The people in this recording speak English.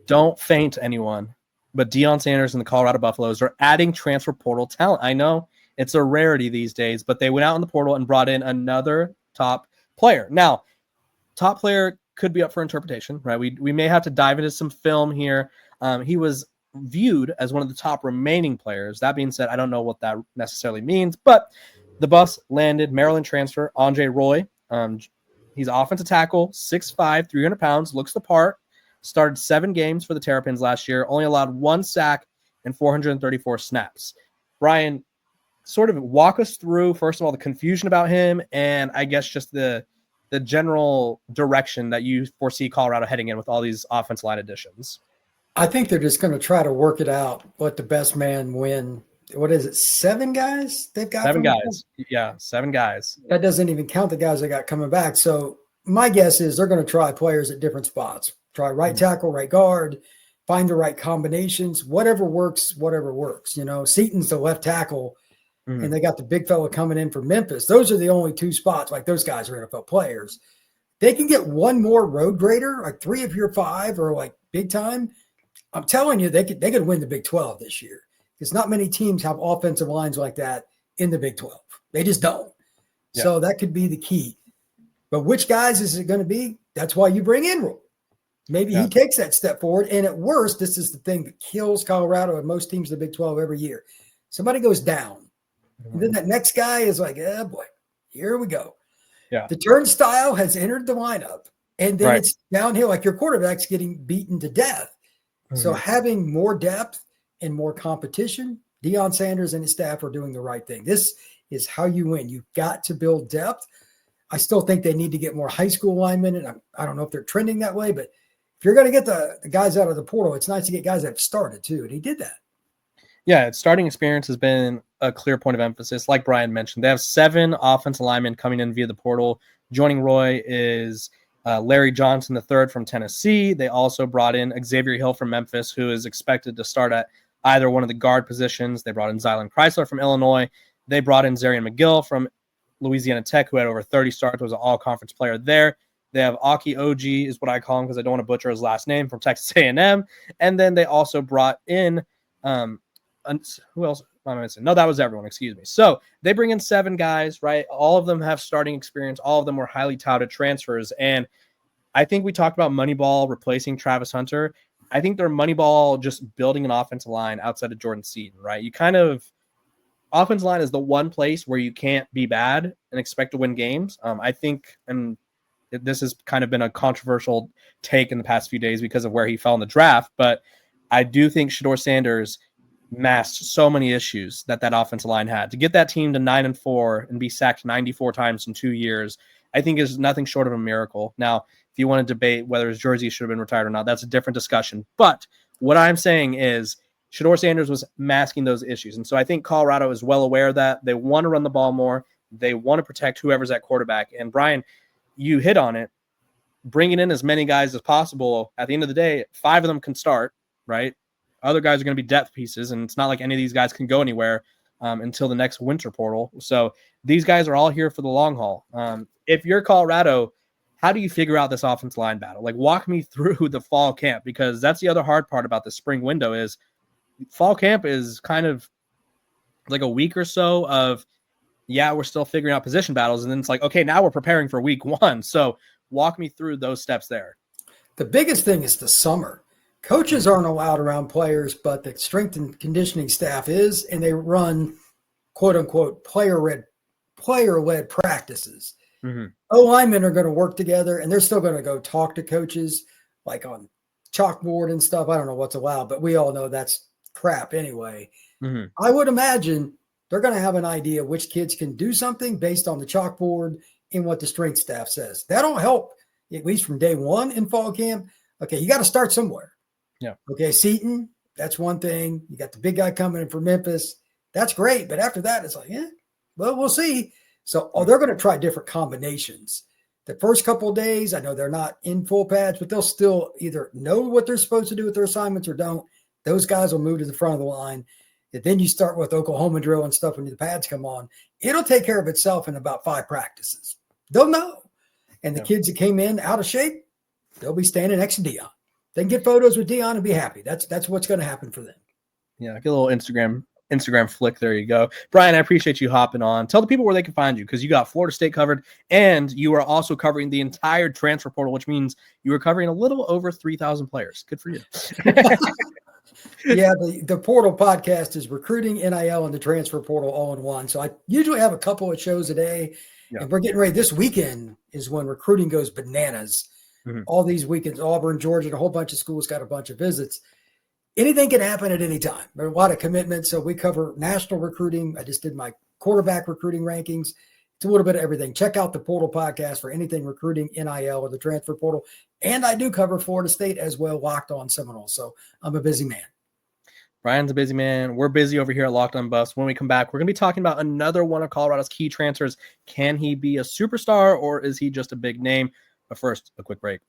don't faint, anyone. But Deion Sanders and the Colorado Buffaloes are adding transfer portal talent. I know it's a rarity these days, but they went out in the portal and brought in another top player. Now, top player could be up for interpretation, right? We may have to dive into some film here. He was viewed as one of the top remaining players. That being said, I don't know what that necessarily means, but the Buffs landed Maryland transfer Andre Roye. He's offensive tackle, 6'5", 300 pounds, looks the part. Started 7 games for the Terrapins last year, only allowed 1 sack and 434 snaps. Brian, sort of walk us through, first of all, the confusion about him and I guess just the general direction that you foresee Colorado heading in with all these offensive line additions. I think they're just going to try to work it out, let the best man win. What is it, 7 guys they've got? 7 guys. Yeah, 7 guys. That doesn't even count the guys they got coming back. So my guess is they're going to try players at different spots. Try right tackle, right guard, find the right combinations, whatever works. You know, Seaton's the left tackle, and they got the big fella coming in from Memphis. Those are the only 2 spots. Like, those guys are NFL players. They can get one more road grader, like 3 of your 5 or like big time. I'm telling you, they could win the Big 12 this year. Because not many teams have offensive lines like that in the Big 12. They just don't. Yeah. So that could be the key. But which guys is it going to be? That's why you bring in Roy. Maybe he takes that step forward. And at worst, this is the thing that kills Colorado and most teams in the Big 12 every year. Somebody goes down. And then that next guy is like, oh, boy, here we go. Yeah. The turnstile has entered the lineup. And then it's downhill, like your quarterback's getting beaten to death. So having more depth and more competition, Deion Sanders and his staff are doing the right thing. This is how you win. You've got to build depth. I still think they need to get more high school linemen. And I don't know if they're trending that way, but if you're going to get the guys out of the portal, it's nice to get guys that have started too. And he did that. Yeah, starting experience has been a clear point of emphasis. Like Brian mentioned, they have 7 offensive linemen coming in via the portal. Joining Roy is Larry Johnson III from Tennessee. They also brought in Xavier Hill from Memphis, who is expected to start at either one of the guard positions. They brought in Zylan Chrysler from Illinois. They brought in Zarian McGill from Louisiana Tech, who had over 30 starts, was an all-conference player there. They have Aki Oji, is what I call him because I don't want to butcher his last name, from Texas A&M. And then they also brought in who else? No, that was everyone. Excuse me. So they bring in 7 guys, right? All of them have starting experience. All of them were highly touted transfers. And I think we talked about Moneyball replacing Travis Hunter. I think they're Moneyball just building an offensive line outside of Jordan Seaton, right? You kind of offensive line is the one place where you can't be bad and expect to win games. I think, and this has kind of been a controversial take in the past few days because of where he fell in the draft, but I do think Shedeur Sanders masked so many issues that offensive line had. To get that team to 9-4 and be sacked 94 times in 2 years, I think is nothing short of a miracle. Now, if you want to debate whether his jersey should have been retired or not, that's a different discussion. But what I'm saying is Shedeur Sanders was masking those issues. And so I think Colorado is well aware of that. They want to run the ball more. They want to protect whoever's at quarterback. And Brian, you hit on it. Bringing in as many guys as possible, at the end of the day, 5 of them can start, right? Other guys are going to be depth pieces, and it's not like any of these guys can go anywhere until the next winter portal. So these guys are all here for the long haul. If you're Colorado, how do you figure out this offensive line battle? Like, walk me through the fall camp, because that's the other hard part about the spring window is fall camp is kind of like a week or so of, yeah, we're still figuring out position battles. And then it's like, okay, now we're preparing for week 1. So walk me through those steps there. The biggest thing is the summer. Coaches aren't allowed around players, but the strength and conditioning staff is, and they run quote unquote player-led practices. O-linemen are going to work together, and they're still going to go talk to coaches like on chalkboard and stuff. I don't know what's allowed, but we all know that's crap anyway. I would imagine they're going to have an idea which kids can do something based on the chalkboard and what the strength staff says. That'll help, at least from day 1 in fall camp. Okay, you got to start somewhere. Yeah. Okay, Seaton, that's one thing. You got the big guy coming in from Memphis. That's great. But after that, it's like, well, we'll see. So they're going to try different combinations. The first couple of days, I know they're not in full pads, but they'll still either know what they're supposed to do with their assignments or don't. Those guys will move to the front of the line. And then you start with Oklahoma drill and stuff when the pads come on. It'll take care of itself in about 5 practices. They'll know. And the kids that came in out of shape, they'll be standing next to Deion. they can get photos with Deion and be happy. That's what's going to happen for them. Yeah, get a little Instagram flick. There you go. Brian, I appreciate you hopping on. Tell the people where they can find you, because you got Florida State covered, and you are also covering the entire transfer portal, which means you are covering a little over 3,000 players. Good for you. Yeah, the portal podcast is recruiting, NIL, and the transfer portal all in one. So I usually have a couple of shows a day, and we're getting ready. This weekend is when recruiting goes bananas. All these weekends, Auburn, Georgia, and a whole bunch of schools got a bunch of visits. Anything can happen at any time. There are a lot of commitments. So we cover national recruiting. I just did my quarterback recruiting rankings. It's a little bit of everything. Check out the portal podcast for anything recruiting, NIL, or the transfer portal. And I do cover Florida State as well, Locked On Seminoles. So I'm a busy man. Brian's a busy man. We're busy over here at Locked On Buffs. When we come back, we're going to be talking about another one of Colorado's key transfers. Can he be a superstar, or is he just a big name? But first, a quick break.